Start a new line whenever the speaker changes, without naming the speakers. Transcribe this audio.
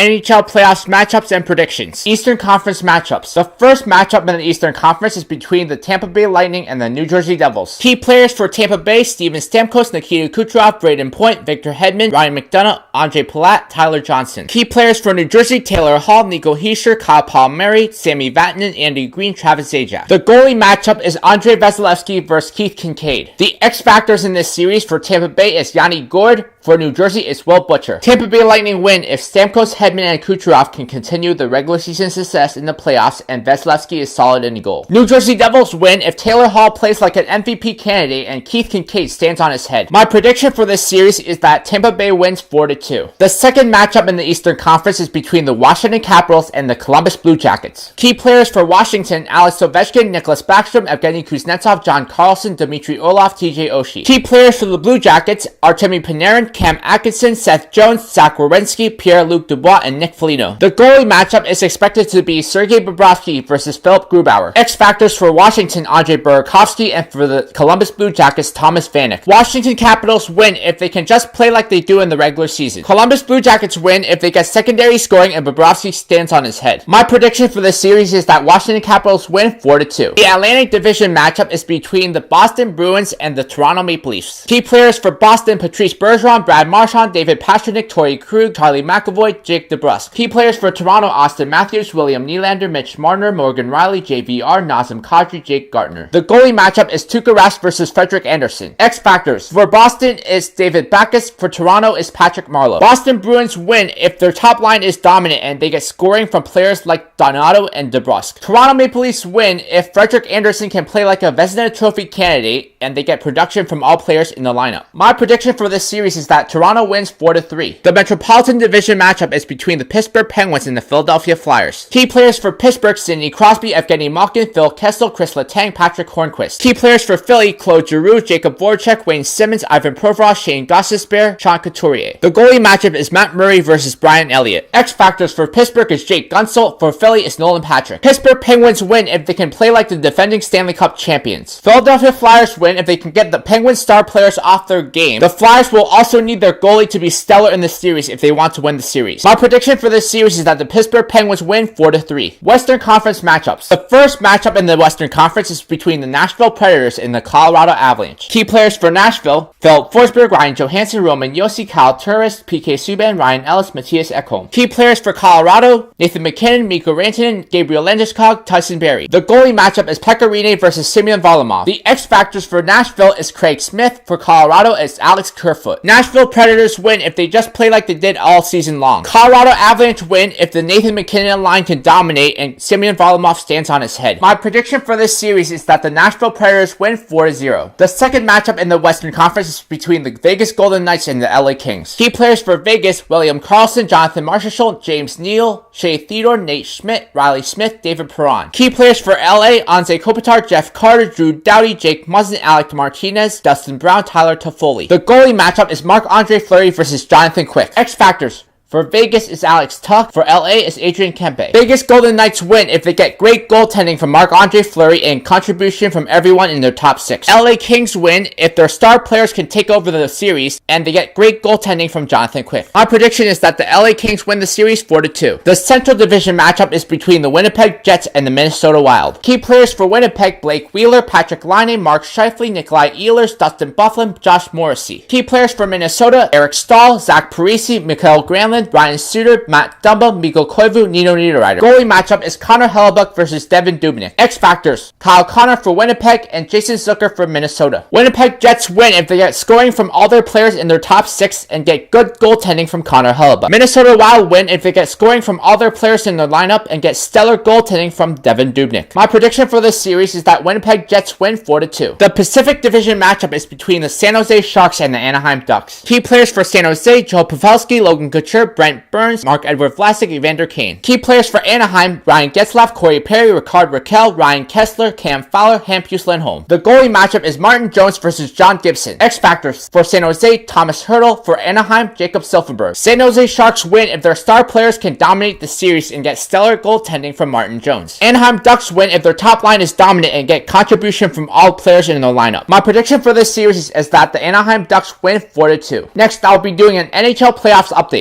NHL playoffs matchups and predictions. Eastern Conference matchups. The first matchup in the Eastern Conference is between the Tampa Bay Lightning and the New Jersey Devils. Key players for Tampa Bay: Steven Stamkos, Nikita Kucherov, Braden Point, Victor Hedman, Ryan McDonough, Andre Palat, Tyler Johnson. Key players for New Jersey: Taylor Hall, Nico Hischier, Kyle Palmieri, Sammy Vatanen, Andy Green, Travis Zajac. The goalie matchup is Andrei Vasilevskiy versus Keith Kincaid. The X factors in this series for Tampa Bay is Yanni Gourde. For New Jersey, it's Will Butcher. Tampa Bay Lightning win if Stamkos, Hedman, and Kucherov can continue the regular season success in the playoffs and Vasilevskiy is solid in the goal. New Jersey Devils win if Taylor Hall plays like an MVP candidate and Keith Kincaid stands on his head. My prediction for this series is that Tampa Bay wins 4-2. The second matchup in the Eastern Conference is between the Washington Capitals and the Columbus Blue Jackets. Key players for Washington: Alex Ovechkin, Nicholas Backstrom, Evgeny Kuznetsov, John Carlson, Dmitry Orlov, TJ Oshie. Key players for the Blue Jackets: Artemi Panarin, Cam Atkinson, Seth Jones, Zach Werenski, Pierre-Luc Dubois, and Nick Foligno. The goalie matchup is expected to be Sergei Bobrovsky versus Philip Grubauer. X factors for Washington: Andrei Burakovsky, and for the Columbus Blue Jackets, Thomas Vanek. Washington Capitals win if they can just play like they do in the regular season. Columbus Blue Jackets win if they get secondary scoring and Bobrovsky stands on his head. My prediction for this series is that Washington Capitals win 4-2. The Atlantic Division matchup is between the Boston Bruins and the Toronto Maple Leafs. Key players for Boston: Patrice Bergeron, Brad Marchand, David Pastrnak, Torrey Krug, Charlie McAvoy, Jake DeBrusk. Key players for Toronto: Austin Matthews, William Nylander, Mitch Marner, Morgan Riley, JVR, Nazem Kadri, Jake Gardner. The goalie matchup is Tuukka Rask versus Frederik Andersen. X factors for Boston is David Backes. For Toronto is Patrick Marleau. Boston Bruins win if their top line is dominant and they get scoring from players like Donato and DeBrusk. Toronto Maple Leafs win if Frederik Andersen can play like a Vezina Trophy candidate and they get production from all players in the lineup. My prediction for this series is that Toronto wins 4-3. The Metropolitan Division matchup is between the Pittsburgh Penguins and the Philadelphia Flyers. Key players for Pittsburgh: Sidney Crosby, Evgeny Malkin, Phil Kessel, Chris Letang, Patrick Hornquist. Key players for Philly: Claude Giroux, Jacob Voracek, Wayne Simmons, Ivan Provorov, Shane Gostisbehere, Sean Couturier. The goalie matchup is Matt Murray versus Brian Elliott. X factors for Pittsburgh is Jake Gunsel. For Philly is Nolan Patrick. Pittsburgh Penguins win if they can play like the defending Stanley Cup champions. Philadelphia Flyers win if they can get the Penguins star players off their game. The Flyers will also need their goalie to be stellar in the series if they want to win the series. My prediction for this series is that the Pittsburgh Penguins win 4-3. Western Conference matchups. The first matchup in the Western Conference is between the Nashville Predators and the Colorado Avalanche. Key players for Nashville: Philip Forsberg, Ryan Johansson, Roman Josi, Kyle Turris, PK Subban, Ryan Ellis, Matthias Ekholm. Key players for Colorado: Nathan MacKinnon, Mikko Rantanen, Gabriel Landeskog, Tyson Barrie. The goalie matchup is Pekka Rinne versus Semyon Varlamov. The X factors for Nashville is Craig Smith. For Colorado is Alex Kerfoot. Nashville Predators win if they just play like they did all season long. Colorado Avalanche win if the Nathan MacKinnon line can dominate and Semyon Varlamov stands on his head. My prediction for this series is that the Nashville Predators win 4-0. The second matchup in the Western Conference is between the Vegas Golden Knights and the LA Kings. Key players for Vegas: William Karlsson, Jonathan Marchessault, James Neal, Shea Theodore, Nate Schmidt, Riley Smith, David Perron. Key players for LA: Anze Kopitar, Jeff Carter, Drew Doughty, Jake Muzzin, Alec Martinez, Dustin Brown, Tyler Toffoli. The goalie matchup is Marc-Andre Fleury versus Jonathan Quick. X factors for Vegas is Alex Tuch. For LA is Adrian Kempe. Vegas Golden Knights win if they get great goaltending from Marc-Andre Fleury and contribution from everyone in their top six. LA Kings win if their star players can take over the series and they get great goaltending from Jonathan Quick. My prediction is that the LA Kings win the series 4-2. The Central Division matchup is between the Winnipeg Jets and the Minnesota Wild. Key players for Winnipeg: Blake Wheeler, Patrick Laine, Mark Scheifele, Nikolai Ehlers, Dustin Byfuglien, Josh Morrissey. Key players for Minnesota: Eric Staal, Zach Parise, Mikael Granlund, Ryan Suter, Matt Dumba, Mikko Koivu, Nino Niederreiter. Goalie matchup is Connor Hellebuyck versus Devin Dubnyk. X factors: Kyle Connor for Winnipeg and Jason Zucker for Minnesota. Winnipeg Jets win if they get scoring from all their players in their top six and get good goaltending from Connor Hellebuyck. Minnesota Wild win if they get scoring from all their players in their lineup and get stellar goaltending from Devin Dubnyk. My prediction for this series is that Winnipeg Jets win 4-2. The Pacific Division matchup is between the San Jose Sharks and the Anaheim Ducks. Key players for San Jose: Joe Pavelski, Logan Couture, Brent Burns, Mark-Edward Vlasic, Evander Kane. Key players for Anaheim: Ryan Getzlaf, Corey Perry, Ricard Raquel, Ryan Kessler, Cam Fowler, Hampus Lindholm. The goalie matchup is Martin Jones versus John Gibson. X factors for San Jose: Thomas Hertl. For Anaheim: Jacob Silfverberg. San Jose Sharks win if their star players can dominate the series and get stellar goaltending from Martin Jones. Anaheim Ducks win if their top line is dominant and get contribution from all players in their lineup. My prediction for this series is that the Anaheim Ducks win 4-2. Next, I'll be doing an NHL playoffs update.